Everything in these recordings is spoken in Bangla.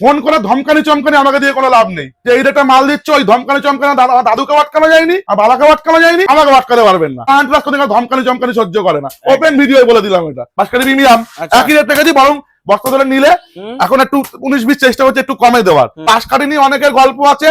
ফোন করে ধমকানি চমকানি আমাকে দিয়ে কোনো লাভ নেই, যে এই রেটে মাল দিচ্ছ, ওই ধমকানি চমকানি দাদুকে আটকানো যায়নি আর বাবাকে আটকানো যায়নি, আমাকে আটকাতে পারবেন না। ধমকানি চমকানি সহ্য করে না, ওপেন ভিডিও বলে দিলাম এটা। বাঁশকাঠি প্রিমিয়াম একই রেট রেখেছি, বরং বস্তা ধরে নিলে এখন একটু 19-20 চেষ্টা করছে একটু কমে দেওয়ার। বাঁশকাঠি নিয়ে অনেকের গল্প আছে,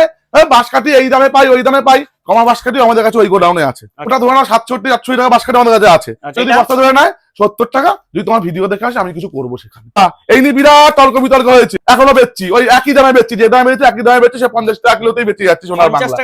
বাঁশকাঠি এই দামে পাই ওই দামে পাই, কমা বাঁশকাঠি আমাদের কাছে ওই গোডাউনে আছে। ওটা ধরে নাও 67-68 টাকা বাঁশকাঠি আমাদের কাছে আছে। যদি বস্তা ধরে নেয় 70 টাকা, যদি তোমার ভিডিও দেখে আসে আমি কিছু করবো সেখানে। এই নিয়ে বিরাট তর্ক বিতর্ক হয়েছে, এখনো বেচছি ওই একই দামে বেচছি, যে দামে বেচছি একই দামে বেচছি, সে 50 টাকা কিলোতেই বেঁচে যাচ্ছে সোনার বাংলা।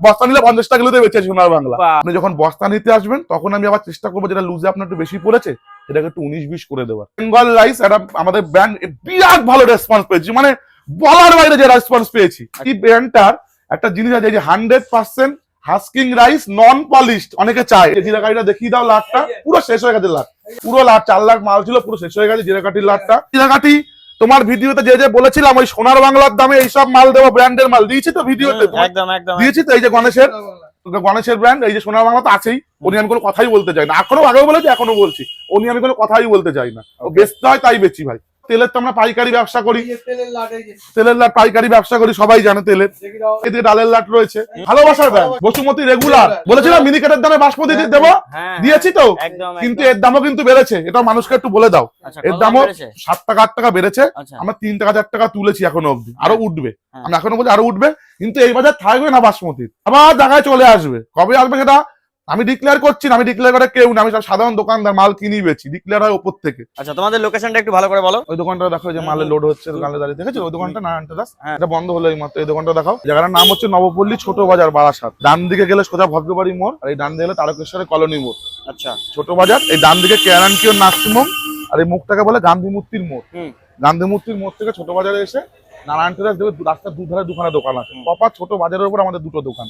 বস্তা নিলে 50 টাকা কিলোতেই বেঁচে যাচ্ছে সোনার বাংলা। আপনি যখন বস্তা নিতে আসবেন তখন আমি আবার চেষ্টা করবো যেটা লুজে আপনার একটু বেশি পড়েছে এটাকে একটু 19-20 করে দেওয়ার। বেঙ্গল রাইস এটা আমাদের ব্র্যান্ড, বিরাট ভালো রেসপন্স পেয়েছি, মানে বলার বাইরে যে রেসপন্স পেয়েছি। এই ব্র্যান্ডটার একটা জিনিস আছে যে 100% হাস্কিং রাইস নন পলিশড, অনেকে চায়। জিরাকাঠিটা দেখিয়ে দাও, লাটটা পুরো শেষ হয়ে গেছে, লাট পুরো লাট 4 লাখ মাল ছিল, পুরো শেষ হয়ে গেছে জিরাকাঠির লাটটা। জিরাকাঠি তোমার ভিডিওতে যে বলেছিলাম ওই সোনার বাংলার দামে এইসব মাল দেবো, ব্র্যান্ডের মাল দিয়েছি তো ভিডিওতে, দিয়েছি তো। এই যে গণেশের ব্র্যান্ড, এই যে সোনার বাংলা তো আছেই, ও নিয়ে আমি কোনো কথাই বলতে চাই না, এখনো আগেও বলেছি এখনো বলছি, ও নিয়ে আমি কোনো কথাই বলতে চাই না। ও বেচতে হয় তাই বেচি ভাই। তেলের তো আমরা পাইকারি ব্যবসা করি, তেলের লাট পাইকারি ব্যবসা করি, সবাই জানে তেলের। এদিকে ডালের লাট রয়েছে, ভালোবাসার ব্র্যান্ড বসুমতী রেগুলার। বলেছিলাম মিনিকেটের দামে বাসমতি দেবো, দিয়েছি তো, কিন্তু এর দামও কিন্তু বেড়েছে, এটা মানুষকে একটু বলে দাও। এর দামও 7 টাকা 8 টাকা বেড়েছে, আমরা 3 টাকা 4 টাকা তুলেছি এখনো অব্দি, আরো উঠবে। আমি এখনো বলছি আরো উঠবে, কিন্তু এই বাজার থাকবে না বাসমতির, আবার জায়গায় চলে আসবে। কবে আসবে সেটা আমি ডিক্লেয়ার করছি না, আমি ডিক্লেয়ার করে কেউ না, আমি সব সাধারণ দোকানদার, মাল কিনি বেচি, ডিক্লেয়ার হয় উপর থেকে। আচ্ছা, তোমাদের লোকেশনটা একটু ভালো করে বলো। ওই দোকানটা দেখো, যে মালে লোড হচ্ছে গালে দাঁড়িয়ে দেখেছো, ওই দোকানটা নারায়ণ টেরাস, এটা বন্ধ হলো এই মাত্র। এই দোকানটা দেখাও, জায়গাটার নাম হচ্ছে নবপল্লী ছোট বাজার, বারাসাত। ডান দিকে গেলে সোজা ভদ্রবাড়ি মোড়, আর এই ডান দিকে গেলে তারকেশ্বরের কলোনি মোড়। আচ্ছা, ছোট বাজার, এই ডান দিকে কেয়ারানকিও নার্সিং হোম, আর এই মুখটাকে বলে গান্ধী মূর্তির মোড়। গান্ধী মূর্তির মোড় থেকে ছোট বাজারে এসে নারায়ণ টেরাস দেখবে, রাস্তার দুধারে দুখানা দোকান আছে। প্রপার ছোট বাজারের উপর আমাদের দুটো দোকান।